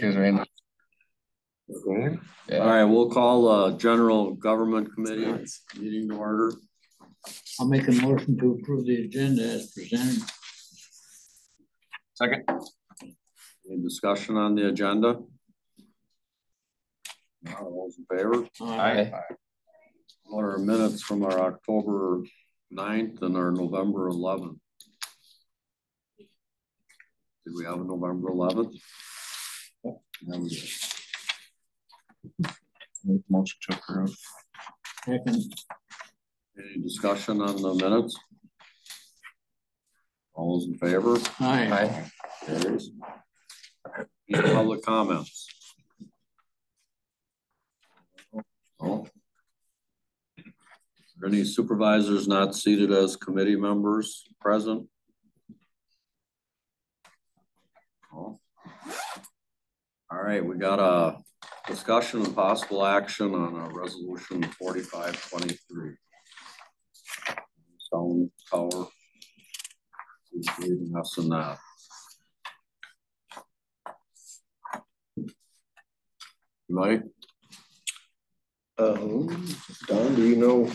Is there any? Okay. Yeah. All right, we'll call General Government Committee meeting to order. I'll make a motion to approve the agenda as presented. Second. Any discussion on the agenda? All those in favor? Aye. What are minutes from our October 9th and our November 11th? Did we have a November 11th? Yeah, we did. Motion to approve. Second. Any discussion on the minutes? All those in favor? Aye. Carries. Any public comments? No. Are any supervisors not seated as committee members present? No. All right, we got a discussion and possible action on a resolution 4523. Stone Tower is leading us in that. Mike? Don, do you know?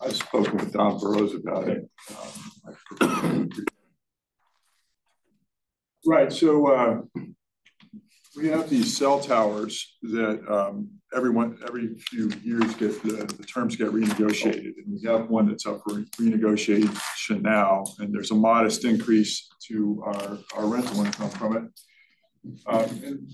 I've spoken with Don Burrows about it. Right, so we have these cell towers that every few years get the terms get renegotiated, and we have one that's up for renegotiation now, and there's a modest increase to our rental income from it. And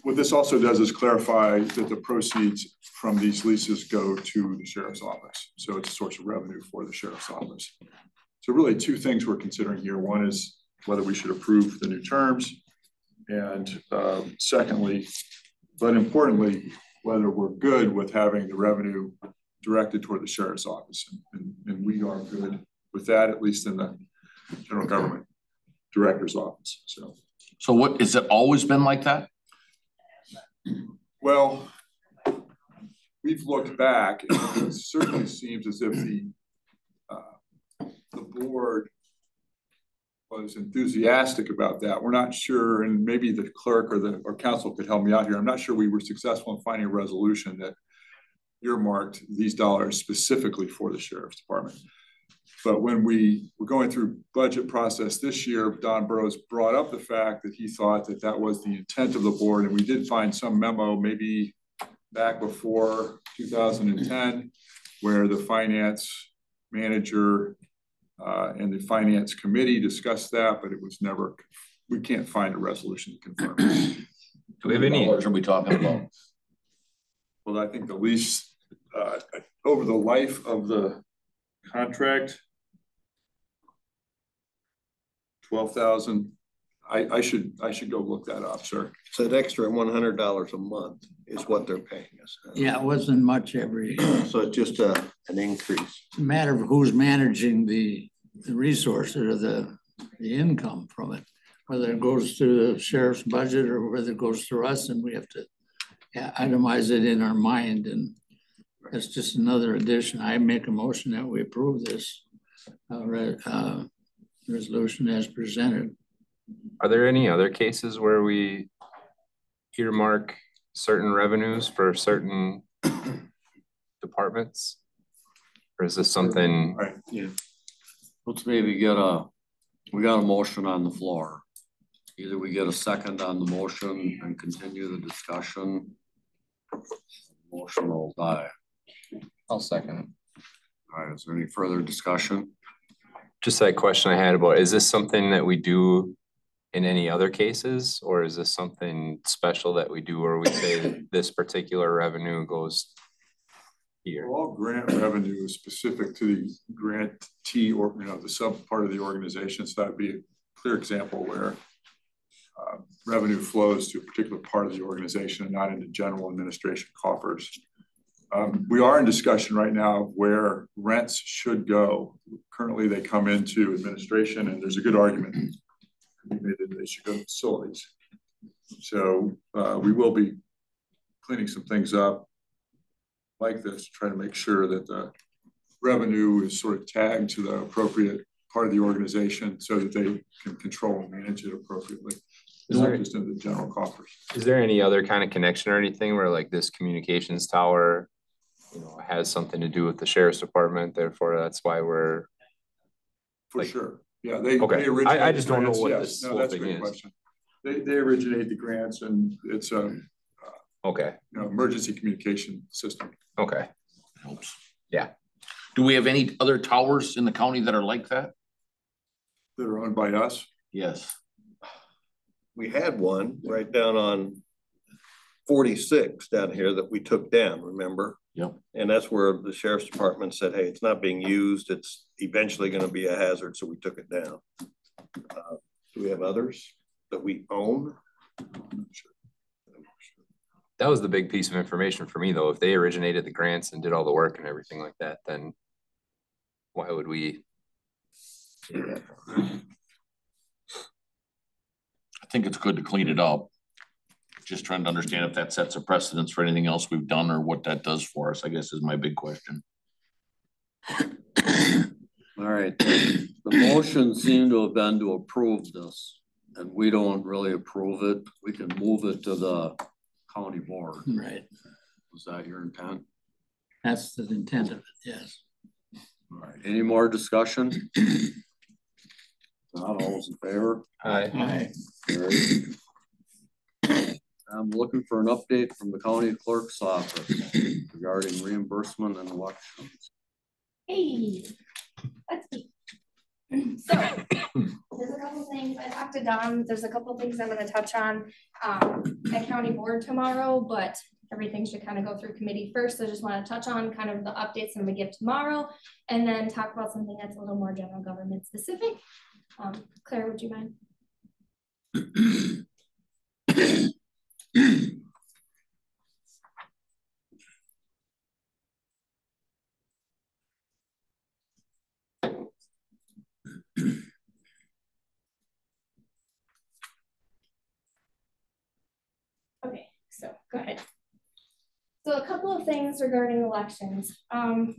what this also does is clarify that the proceeds from these leases go to the sheriff's office. So it's a source of revenue for the sheriff's office. So really two things we're considering here. One is whether we should approve the new terms. And secondly, but importantly, whether we're good with having the revenue directed toward the sheriff's office. And we are good with that, at least in the general government director's office. So what, is it always been like that? Well, we've looked back, and it certainly seems as if the board was enthusiastic about that. We're not sure, and maybe the clerk or council could help me out here. I'm not sure we were successful in finding a resolution that earmarked these dollars specifically for the sheriff's department. But when we were going through budget process this year, Don Burrows brought up the fact that he thought that that was the intent of the board. And we did find some memo maybe back before 2010, where the finance manager and the finance committee discussed that, but it was never, we can't find a resolution to confirm. Do we have any? What are we talking about? Well, I think the lease over the life of the contract, 12,000. I should go look that up, sir. So that extra $100 a month is what they're paying us. Yeah, it wasn't much every. So it's just an increase. It's a matter of who's managing the resources or the income from it, whether it goes through the sheriff's budget or whether it goes through us, and we have to itemize it in our mind. And that's just another addition. I make a motion that we approve this resolution as presented. Are there any other cases where we earmark certain revenues for certain departments? Or is this something? Right. Yeah. Let's maybe we got a motion on the floor. Either we get a second on the motion and continue the discussion. Motion will die. I'll second it. All right, is there any further discussion? Just that question I had about, is this something that we do in any other cases, or is this something special that we do where we say that this particular revenue goes here? All grant revenue is specific to the grantee or the sub part of the organization. So that'd be a clear example where revenue flows to a particular part of the organization and not into general administration coffers. We are in discussion right now of where rents should go. Currently, they come into administration, and there's a good argument to be made that they should go to facilities. So we will be cleaning some things up like this, try to make sure that the revenue is sort of tagged to the appropriate part of the organization so that they can control and manage it appropriately. Is not there- just in the general coffers. Is there any other kind of connection or anything where like this communications tower, you know, has something to do with the sheriff's department, therefore that's why we're, For Like- sure. Yeah, they Okay. originate I just don't know grants, what yes. this No, whole that's a thing great is. question. They originate the grants and it's a, okay, emergency communication system. okay. Helps. Yeah. Do we have any other towers in the county that are like that? That are owned by us. Yes. We had one right down on 46 down here that we took down, remember? Yep. And that's where the sheriff's department said, hey, it's not being used. It's eventually gonna be a hazard, so we took it down. Do we have others that we own? That was the big piece of information for me though. If they originated the grants and did all the work and everything like that, then why would we? I think it's good to clean it up. Just trying to understand if that sets a precedence for anything else we've done or what that does for us, I guess is my big question. All right, the motion seemed to have been to approve this, and we don't really approve it. We can move it to the county board. Right, Was that your intent? that's the intent of it, yes. All right, any more discussion? Not all those in favor? Aye. Carried. I'm looking for an update from the county clerk's office regarding reimbursement and elections. Hey, that's me. So, there's a couple things, I talked to Don, there's a couple things I'm gonna touch on, at county board tomorrow, but everything should kind of go through committee first, so I just wanna touch on kind of the updates I'm gonna give tomorrow, and then talk about something that's a little more general government specific. Claire, would you mind? Okay, so go ahead. So a couple of things regarding elections. I'm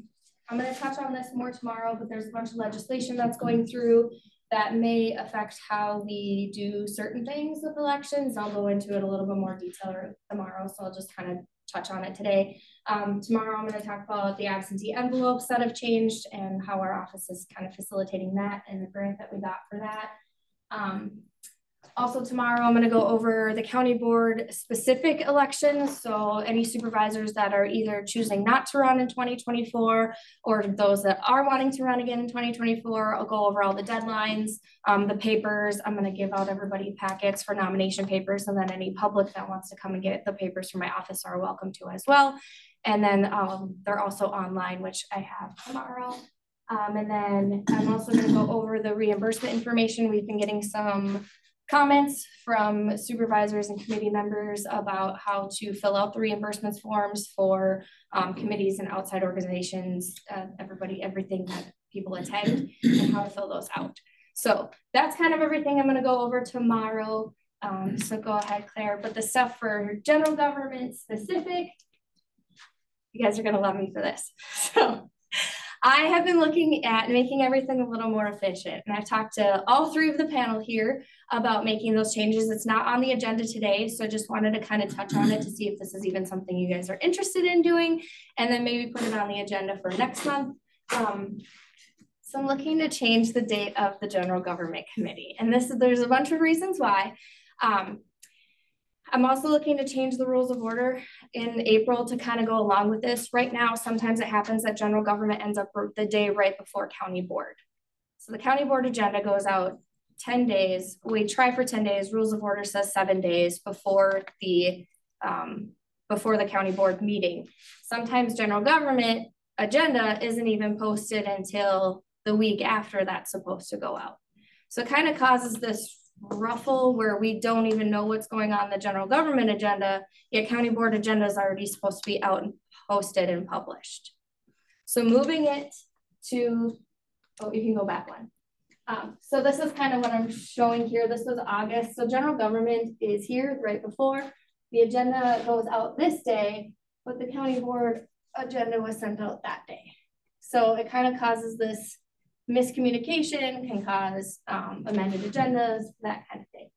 going to touch on this more tomorrow, but there's a bunch of legislation that's going through that may affect how we do certain things with elections. I'll go into it a little bit more detail tomorrow, so I'll just kind of touch on it today. Tomorrow I'm going to talk about the absentee envelopes that have changed and how our office is kind of facilitating that and the grant that we got for that. Also tomorrow, I'm going to go over the county board specific elections. So any supervisors that are either choosing not to run in 2024 or those that are wanting to run again in 2024, I'll go over all the deadlines, the papers. I'm going to give out everybody packets for nomination papers, and then any public that wants to come and get the papers from my office are welcome to as well. And then they're also online, which I have tomorrow. And then I'm also going to go over the reimbursement information. We've been getting some comments from supervisors and committee members about how to fill out the reimbursements forms for committees and outside organizations, everything that people attend, and how to fill those out. So that's kind of everything I'm going to go over tomorrow. So go ahead, Claire. But the stuff for general government specific, you guys are going to love me for this. So I have been looking at making everything a little more efficient, and I've talked to all three of the panel here about making those changes. It's not on the agenda today, so I just wanted to kind of touch on it to see if this is even something you guys are interested in doing, and then maybe put it on the agenda for next month. So I'm looking to change the date of the General Government Committee, and there's a bunch of reasons why. I'm also looking to change the rules of order in April to kind of go along with this. Right now, sometimes it happens that general government ends up the day right before county board. So the county board agenda goes out 10 days. We try for 10 days. Rules of order says 7 days before the county board meeting. Sometimes general government agenda isn't even posted until the week after that's supposed to go out. So it kind of causes this ruffle where we don't even know what's going on in the general government agenda, yet county board agenda is already supposed to be out and posted and published. So moving it to, oh, you can go back one. So this is kind of what I'm showing here. This was August. So general government is here right before. The agenda goes out this day, but the county board agenda was sent out that day. So it kind of causes this miscommunication, can cause amended agendas, that kind of thing.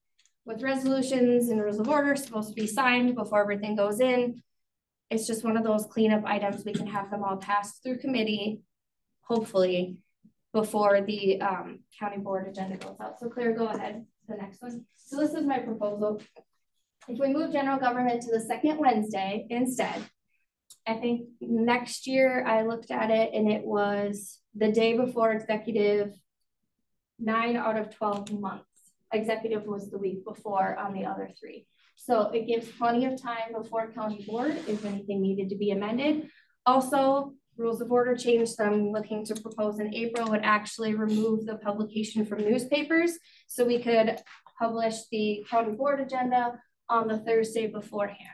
with resolutions and rules of order supposed to be signed before everything goes in. It's just one of those cleanup items. We can have them all passed through committee, hopefully, before the county board agenda goes out. So Claire, go ahead to the next one. So this is my proposal. If we move general government to the second Wednesday instead, I think next year I looked at it and it was the day before executive, 9 out of 12 months. Executive was the week before on the other 3. So it gives plenty of time before county board if anything needed to be amended. Also, rules of order change that I'm looking to propose in April would actually remove the publication from newspapers. So we could publish the county board agenda on the Thursday beforehand.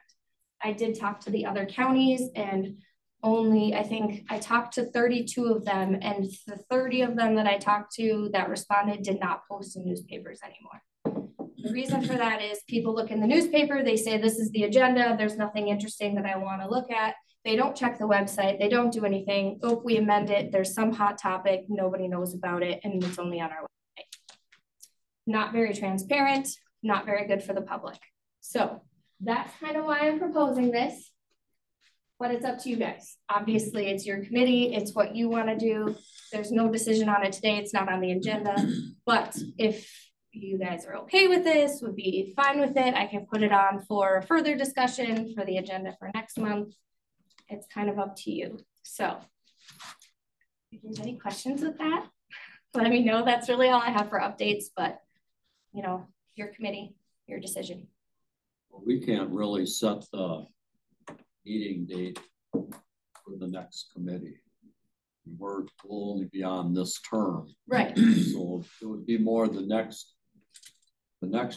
I did talk to the other counties and only, I think I talked to 32 of them, and the 30 of them that I talked to that responded did not post in newspapers anymore. The reason for that is people look in the newspaper, they say this is the agenda, there's nothing interesting that I want to look at. They don't check the website, they don't do anything. Oh, we amend it, there's some hot topic, nobody knows about it, and it's only on our website. Not very transparent, not very good for the public. So that's kind of why I'm proposing this. But it's up to you guys. Obviously, it's your committee. It's what you want to do. There's no decision on it today. It's not on the agenda. But if you guys are okay with this, would be fine with it, I can put it on for further discussion for the agenda for next month. It's kind of up to you. So if there's any questions with that, let me know. That's really all I have for updates, but you know, your committee, your decision. We can't really set the meeting date for the next committee. We'll only be on this term. Right. So it would be more the next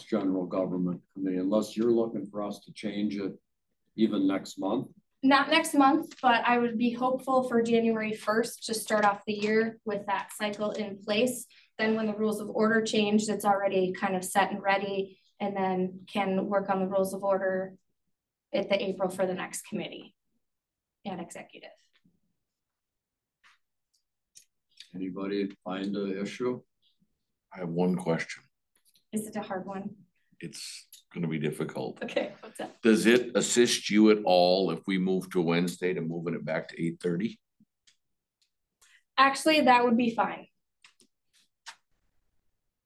general government committee, unless you're looking for us to change it even next month. Not next month, but I would be hopeful for January 1st to start off the year with that cycle in place. Then when the rules of order change, it's already kind of set and ready, and then can work on the rules of order at the April for the next committee and executive. Anybody find an issue? I have one question. Is it a hard one? It's going to be difficult. Okay, what's up? Does it assist you at all if we move to Wednesday to moving it back to 8:30? Actually, that would be fine.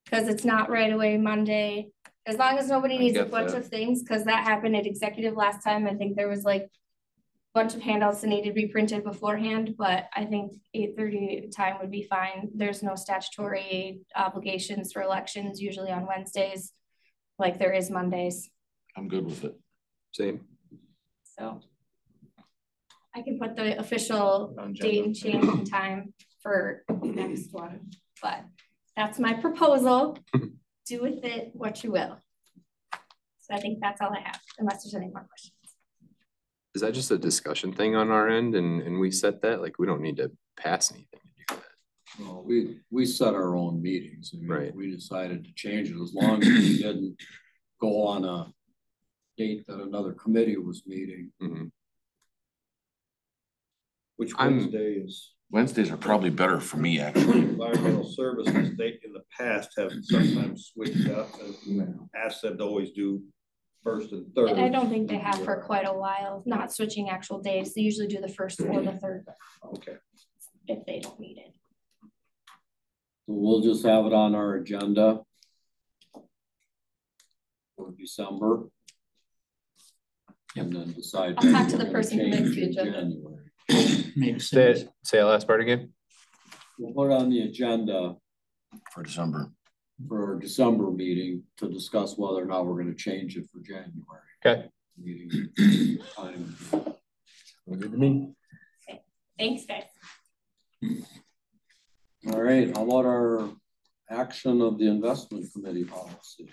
Because it's not right away Monday. As long as nobody needs a bunch of things, because that happened at executive last time. I think there was like a bunch of handouts that needed to be printed beforehand, but I think 8:30 time would be fine. There's no statutory obligations for elections, usually on Wednesdays, like there is Mondays. I'm good with it. Same. So I can put the official date and change in time for the next one, but that's my proposal. Do with it what you will. So I think that's all I have, unless there's any more questions. Is that just a discussion thing on our end and we set that? Like, we don't need to pass anything to do that. Well, we set our own meetings. I mean, right. We decided to change it as long as we didn't go on a date that another committee was meeting. Mm-hmm. Which Wednesday is? Wednesdays are probably better for me, actually. Environmental services, they in the past have sometimes switched up and asked them to always do first and third. I don't think they have for quite a while, not switching actual days. They usually do the first or the third. Okay. If they don't need it. So we'll just have it on our agenda for December. And then decide. I'll talk to the person who makes the agenda. January. Makes sense. Say that last part again. We'll put on the agenda For December. for our December meeting to discuss whether or not we're going to change it for January. Okay. Meeting time. Good to me. Okay. Thanks, guys. All right. How about our action of the investment committee policy?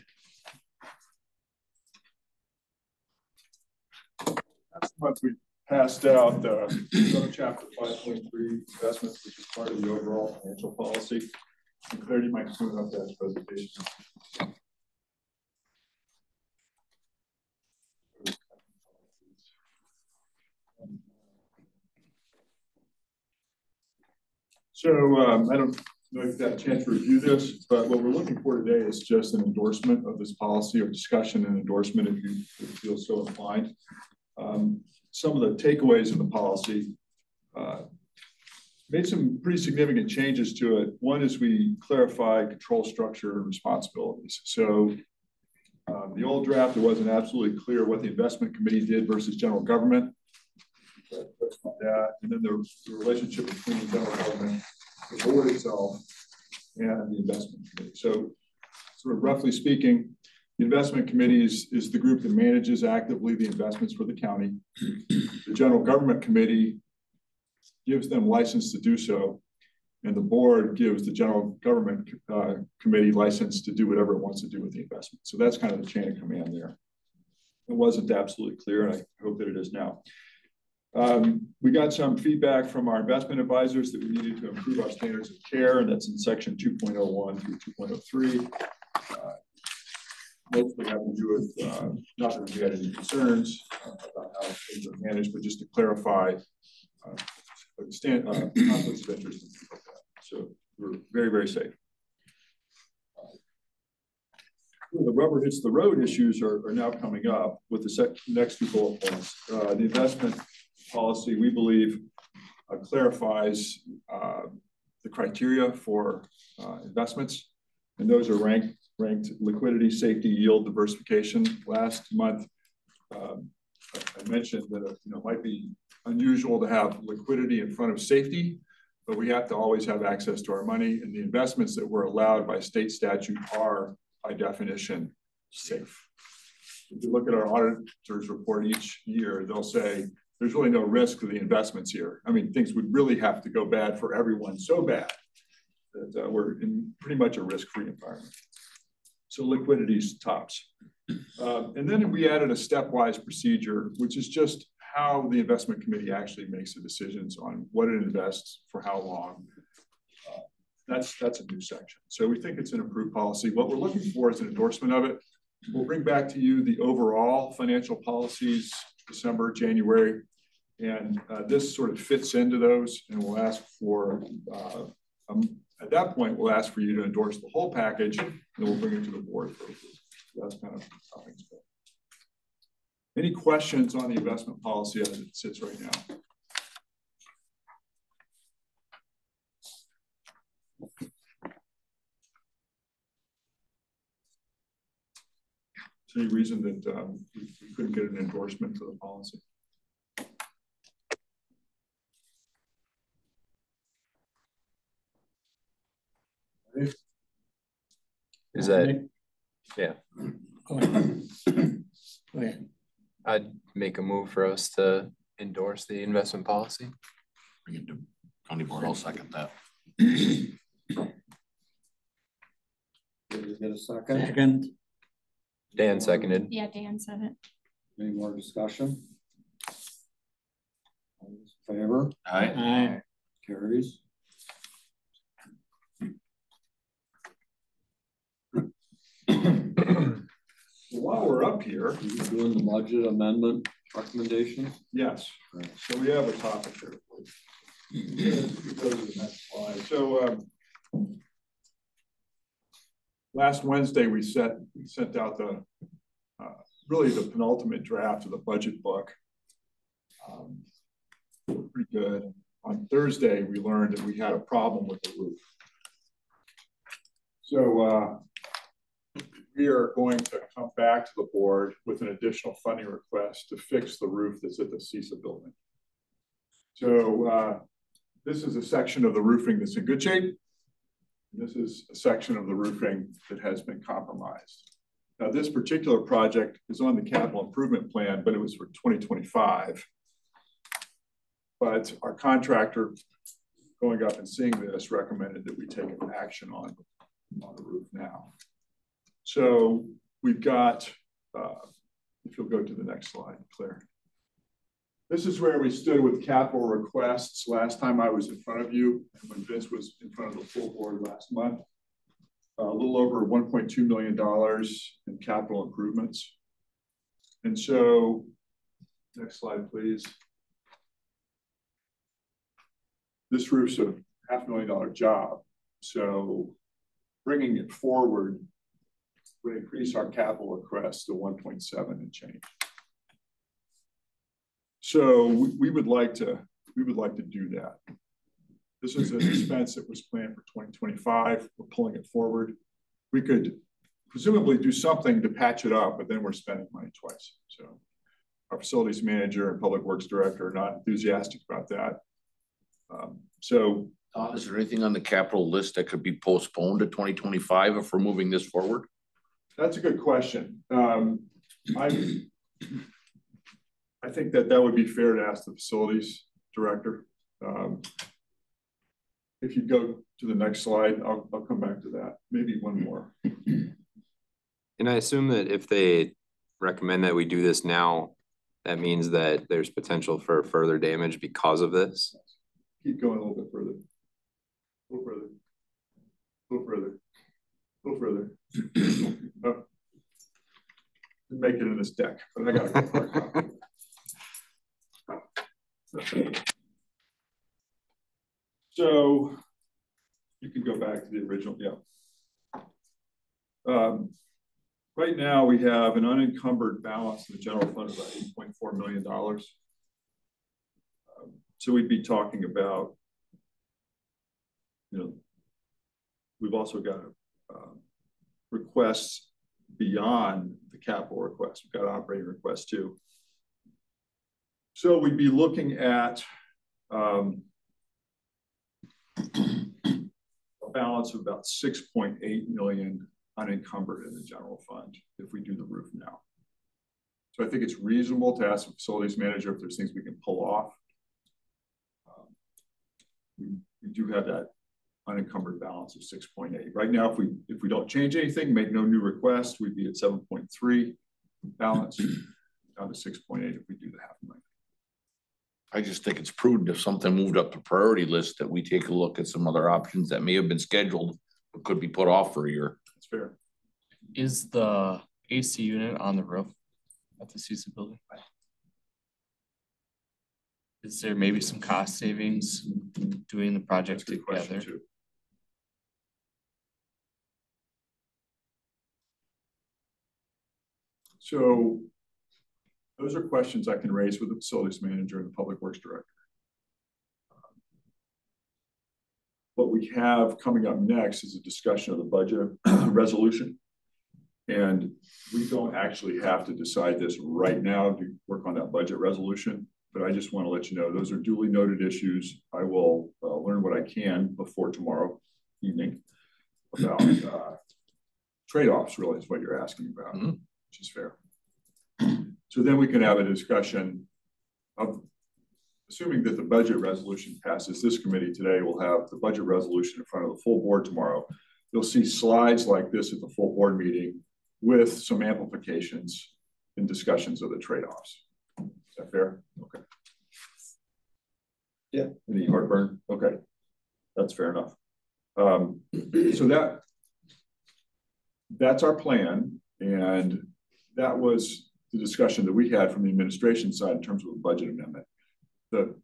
Last month we passed out chapter 5.3 investments, which is part of the overall financial policy. And Claire, you might move up that presentation. So I don't I've had a chance to review this, but what we're looking for today is just an endorsement of this policy, or discussion and endorsement if you feel so inclined. Some of the takeaways in the policy made some pretty significant changes to it. One is we clarify control structure and responsibilities. So the old draft, it wasn't absolutely clear what the investment committee did versus general government. That, and then the relationship between general government, the board itself, and the investment committee. So sort of roughly speaking, the investment committee is the group that manages actively the investments for the county. The general government committee gives them license to do so, and the board gives the general government committee license to do whatever it wants to do with the investment. So that's kind of the chain of command there. It wasn't absolutely clear, and I hope that it is now. We got some feedback from our investment advisors that we needed to improve our standards of care, and that's in section 2.01 through 2.03. Mostly have to do with, not that we had any concerns about how things are managed, but just to clarify conflicts of interest and things like that. So we're very, very safe. The rubber hits the road issues are now coming up with the next two bullet points. The investment policy, we believe, clarifies the criteria for investments, and those are ranked liquidity, safety, yield, diversification. Last month, I mentioned that it might be unusual to have liquidity in front of safety, but we have to always have access to our money, and the investments that were allowed by state statute are, by definition, safe. If you look at our auditor's report each year, they'll say there's really no risk for the investments here. I mean, things would really have to go bad for everyone, so bad that we're in pretty much a risk-free environment. So liquidity's tops. And then we added a stepwise procedure, which is just how the investment committee actually makes the decisions on what it invests for how long. That's a new section. So we think it's an improved policy. What we're looking for is an endorsement of it. We'll bring back to you the overall financial policies, December, January, and this sort of fits into those, and we'll ask for, at that point, we'll ask for you to endorse the whole package, and we'll bring it to the board for approval. That's kind of how things go. Any questions on the investment policy as it sits right now? Is there any reason that we couldn't get an endorsement for the policy? Is that, yeah. Go ahead. Go ahead. I'd make a move for us to endorse the investment policy. Bring it to county board. I'll second that. Did you get a second? Second. Dan seconded. Yeah, Dan said it. Any more discussion? All those in favor? Aye. Aye. Carries. While we're up here, Are you doing the budget amendment recommendation? yes. Right. So we have a topic here. Go to the next slide. So last Wednesday we sent out the really the penultimate draft of the budget book. Pretty good. On Thursday we learned that we had a problem with the roof. So we are going to come back to the board with an additional funding request to fix the roof that's at the CISA building. So this is a section of the roofing that's in good shape. This is a section of the roofing that has been compromised. Now, this particular project is on the capital improvement plan, but it was for 2025. But our contractor going up and seeing this recommended that we take an action on the roof now. So we've got, if you'll go to the next slide, Claire. This is where we stood with capital requests last time I was in front of you, and when Vince was in front of the full board last month. A little over $1.2 million in capital improvements. And so, next slide, please. This roof's a $500,000 job. So bringing it forward would increase our capital request to 1.7 and change. So we would like to do that. This is an expense that was planned for 2025. We're pulling it forward. We could presumably do something to patch it up, but then we're spending money twice. So our facilities manager and public works director are not enthusiastic about that. So is there anything on the capital list that could be postponed to 2025 if we're moving this forward? That's a good question. I think that would be fair to ask the facilities director. If you go to the next slide, I'll come back to that. Maybe one more. And I assume that if they recommend that we do this now, that means that there's potential for further damage because of this. Keep going a little bit further. A little further. A little further. A little further. Oh. Didn't make it in this deck, but I got to go. So you can go back to the original, yeah. Right now we have an unencumbered balance in the general fund of about $8.4 million. So we'd be talking about, we've also got requests beyond the capital request. We've got operating requests too. So we'd be looking at a balance of about 6.8 million unencumbered in the general fund if we do the roof now. So I think it's reasonable to ask the facilities manager if there's things we can pull off. We do have that unencumbered balance of 6.8. Right now, if we don't change anything, make no new requests, we'd be at 7.3 balance, down to 6.8 if we do the $500,000. I just think it's prudent if something moved up the priority list that we take a look at some other options that may have been scheduled but could be put off for a year. That's fair. Is the AC unit on the roof at the CC building? Is there maybe some cost savings doing the project together? So those are questions I can raise with the facilities manager and the public works director. What we have coming up next is a discussion of the budget resolution. And we don't actually have to decide this right now to work on that budget resolution, but I just want to let you know, those are duly noted issues. I will learn what I can before tomorrow evening about trade-offs, really is what you're asking about, which is fair. So then we can have a discussion of, assuming that the budget resolution passes, this committee today will have the budget resolution in front of the full board tomorrow. You'll see slides like this at the full board meeting with some amplifications and discussions of the trade-offs. Is that fair? Okay. Yeah. Any heartburn? Okay. That's fair enough. So that's our plan. And that was the discussion that we had from the administration side in terms of the budget amendment. The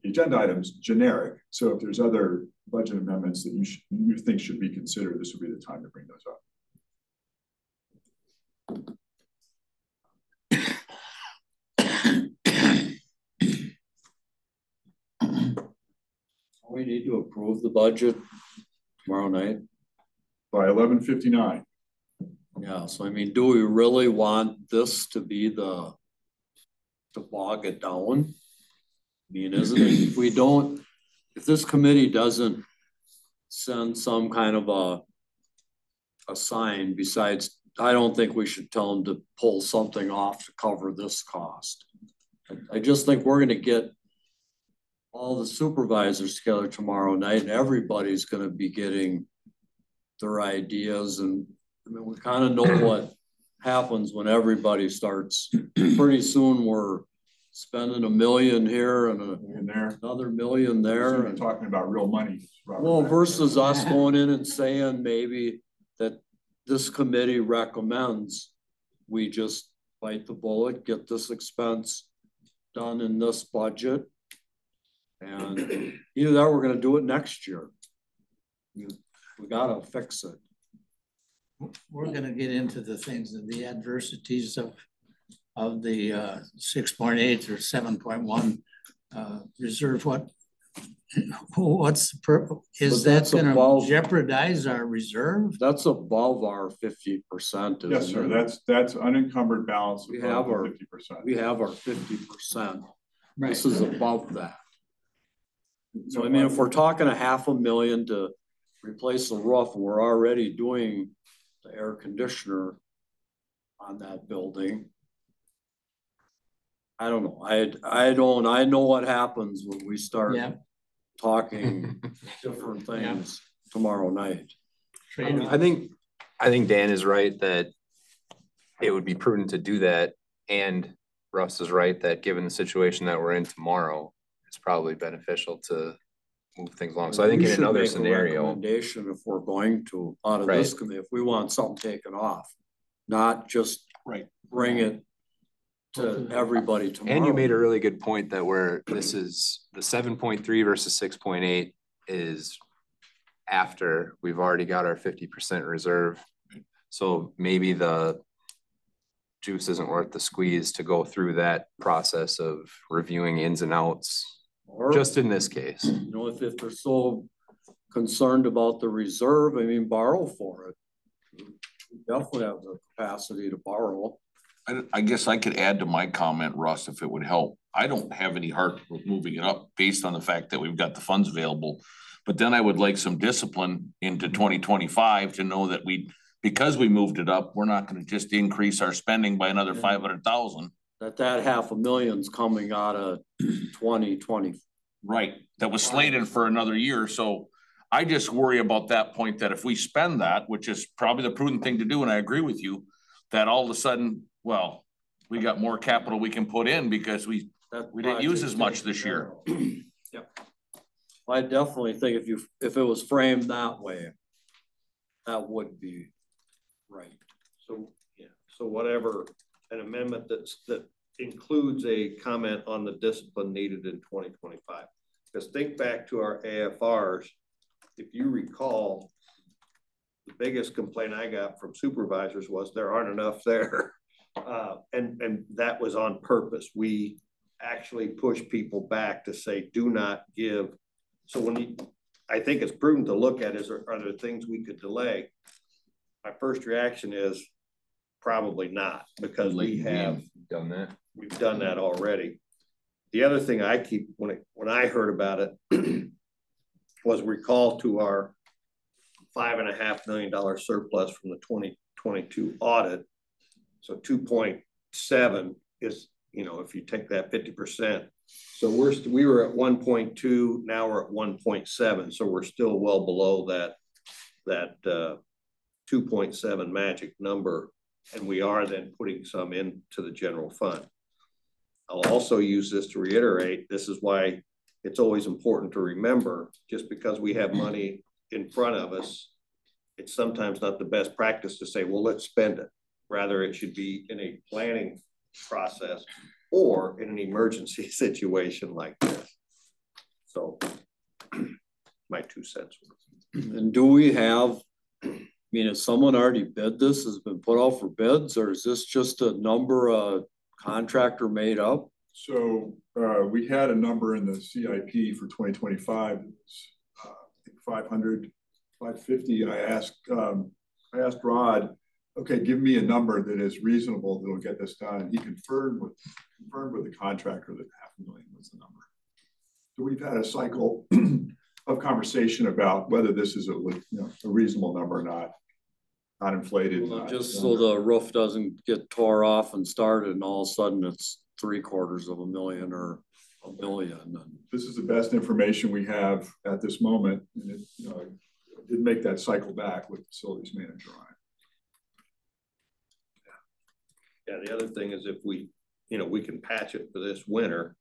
agenda item's generic. So if there's other budget amendments that you think should be considered, this would be the time to bring those up. We need to approve the budget tomorrow night by 11:59. Yeah, so I mean, do we really want this to be to bog it down? I mean, isn't it, if this committee doesn't send some kind of a sign besides, I don't think we should tell them to pull something off to cover this cost. I just think we're gonna get all the supervisors together tomorrow night and everybody's gonna be getting their ideas. And I mean, we kind of know what happens when everybody starts. Pretty soon we're spending $1 million here and another $1 million there. And talking about real money. Well, versus us going in and saying maybe that this committee recommends we just bite the bullet, get this expense done in this budget. And either that or we're going to do it next year. We gotta fix it. We're gonna get into the things of the adversities of the 6.8 or 7.1 reserve. What's the purpose? Is that gonna jeopardize our reserve? That's above our 50%. Yes, sir. That's unencumbered balance. We have our 50%. We have our 50%. Right. This is above that. So I mean, if we're talking $500,000 to replace the roof, we're already doing the air conditioner on that building. I don't know. I know what happens when we start talking different things tomorrow night. I think Dan is right that it would be prudent to do that, and Russ is right that given the situation that we're in tomorrow, it's probably beneficial to move things along. So I think in another scenario, recommendation if we're going to out of this committee, if we want something taken off, not just bring it to everybody tomorrow. And you made a really good point that where this is the 7.3 versus 6.8 is after we've already got our 50% reserve. So maybe the juice isn't worth the squeeze to go through that process of reviewing ins and outs, or just in this case. You know, if they're so concerned about the reserve, I mean, borrow for it. We definitely have the capacity to borrow. I guess I could add to my comment, Russ, if it would help. I don't have any heart with moving it up based on the fact that we've got the funds available. But then I would like some discipline into 2025 to know that because we moved it up, we're not going to just increase our spending by another 500,000. That $500,000's coming out of 2020. Right. That was slated for another year. So I just worry about that point that if we spend that, which is probably the prudent thing to do, and I agree with you, that all of a sudden, well, we got more capital we can put in because we didn't use as much this year. Yep. I definitely think if it was framed that way, that would be right. So whatever an amendment that includes a comment on the discipline needed in 2025. Because think back to our AFRs. If you recall, the biggest complaint I got from supervisors was there aren't enough there. And that was on purpose. We actually push people back to say, do not give. So I think it's prudent to look at are there things we could delay? My first reaction is probably not, because we've done that already. The other thing I keep, when I heard about it, was recall to our $5.5 million surplus from the 2022 audit. So 2.7 is, if you take that 50%. So we were at 1.2, now we're at 1.7. So we're still well below that 2.7 magic number. And we are then putting some into the general fund. I'll also use this to reiterate, this is why it's always important to remember, just because we have money in front of us, it's sometimes not the best practice to say, well, let's spend it. Rather, it should be in a planning process or in an emergency situation like this. So my 2 cents. And do we have, has someone already bid this? Has been put out for bids, or is this just a number a contractor made up? So we had a number in the CIP for 2025. It was, I think 500, 550. I asked Rod, okay, give me a number that is reasonable that'll get this done. And he confirmed with the contractor that $500,000 was the number. So we've had a cycle of conversation about whether this is a reasonable number or not inflated. Well, just so the roof doesn't get tore off and started, and all of a sudden it's $750,000 or $1 million. This is the best information we have at this moment, and it did make that cycle back with the facilities manager on it. Yeah, the other thing is if we can patch it for this winter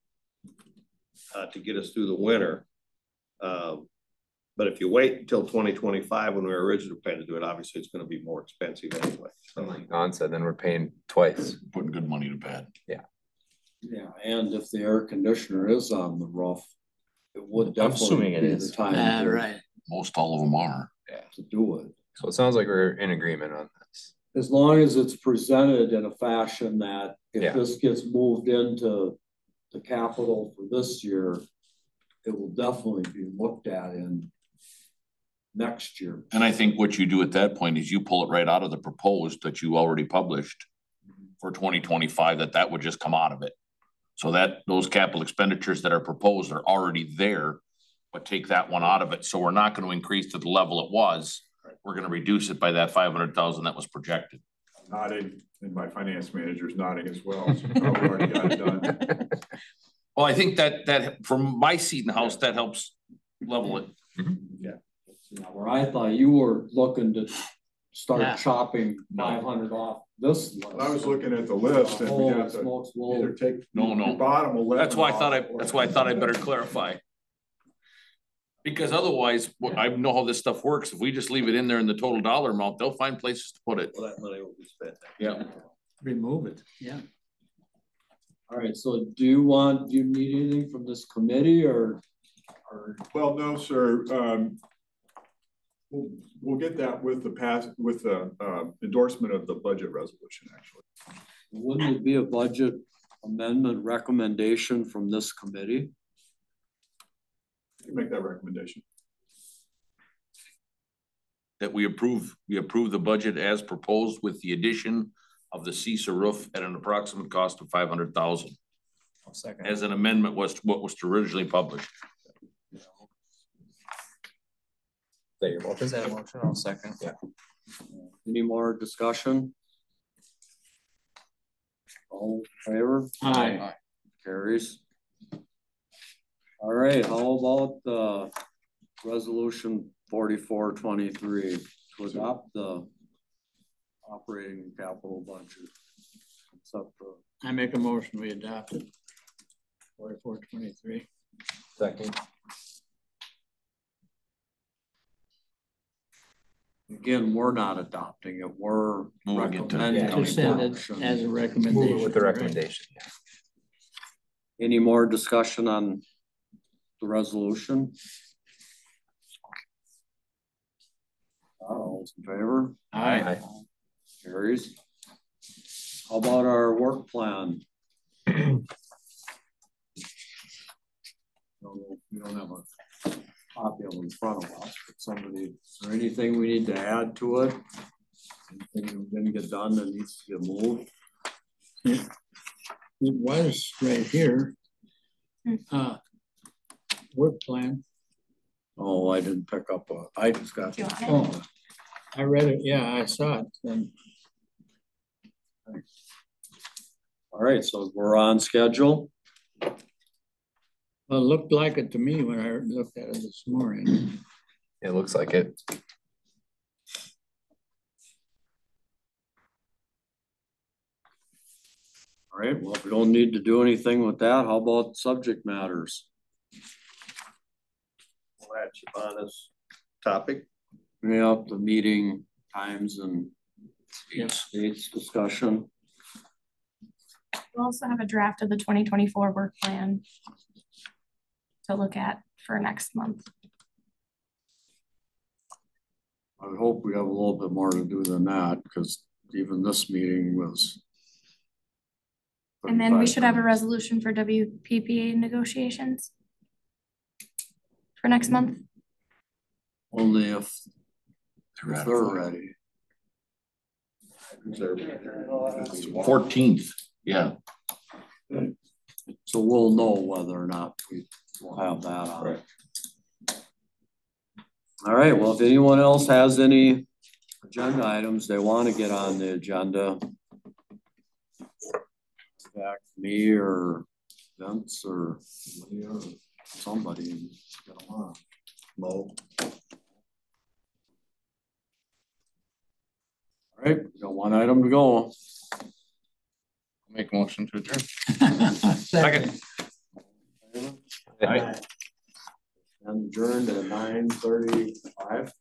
to get us through the winter. But if you wait until 2025 when we were originally planning to do it, obviously it's going to be more expensive anyway. So like Don said, then we're paying twice. Putting good money to bed. Yeah. Yeah, and if the air conditioner is on the roof, it would definitely assuming it be is. the time to right. most all of them are. to do it. So it sounds like we're in agreement on this. As long as it's presented in a fashion that if Yeah. this gets moved into the capital for this year, it will definitely be looked at in next year. And I think what you do at that point is you pull it right out of the proposed that you already published for 2025, that would just come out of it. So that those capital expenditures that are proposed are already there, but take that one out of it. So we're not going to increase to the level it was. We're going to reduce it by that 500,000 that was projected. Nodding, and my finance manager's nodding as well. So we already got it done. Well, I think that from my seat in the house, that helps level it. Yeah, where I thought you were looking to start Yeah. chopping 500 off this list. I was looking at the list and we have to Smokes, either take No. the bottom 11. That's why I off or- thought I better clarify. Because otherwise, I know how this stuff works. If we just leave it in there in the total dollar amount, they'll find places to put it. Well, that money will be spent. Yeah. Remove it, yeah. All right, so do you need anything from this committee or? Well, no, sir. We'll get that with the endorsement of the budget resolution, actually. Wouldn't it be a budget amendment recommendation from this committee? You make that recommendation. That we approve the budget as proposed with the addition of the CISA roof at an approximate cost of 500,000. Second. As an amendment was what was originally published. Is that your motion? Is that a motion? I'll second. Yeah. Any more discussion? All in favor? Aye. Carries. All right, how about resolution 4423 to adopt the operating capital budget? Except for I make a motion, we adopt it. 4423. Second. again, we're not adopting it, we're Moving it to- recommending. Just send it adoption. as a Move recommendation. it with the right? recommendation, yeah. Any more discussion on the resolution? All those in favor? Aye. Carries. How about our work plan? We don't have a copy of it in front of us, but somebody, is there anything we need to add to it? Anything that didn't get done that needs to get moved? It was right here. Work plan. Oh, I didn't pick up, I just got. Do you want it? Oh, I read it. Yeah, I saw it. And All right, so we're on schedule. well, it looked like it to me when I looked at it this morning. It looks like it. All right, well, if we don't need to do anything with that, how about subject matters? Well, that's Shabana's topic. We have the meeting times and Yes. dates discussion. We'll also have a draft of the 2024 work plan to look at for next month. I would hope we have a little bit more to do than that, because even this meeting was. And then we should have a 35 resolution for WPPA negotiations for next month. Only if They're they're ready. 14th, yeah. So we'll know whether or not we will have that on. Right. All right, well, if anyone else has any agenda items they want to get on the agenda, back to me or Vince or somebody and get them on. Mo. All right, we got one item to go. Make a motion to adjourn. Second. And adjourned at 9:35.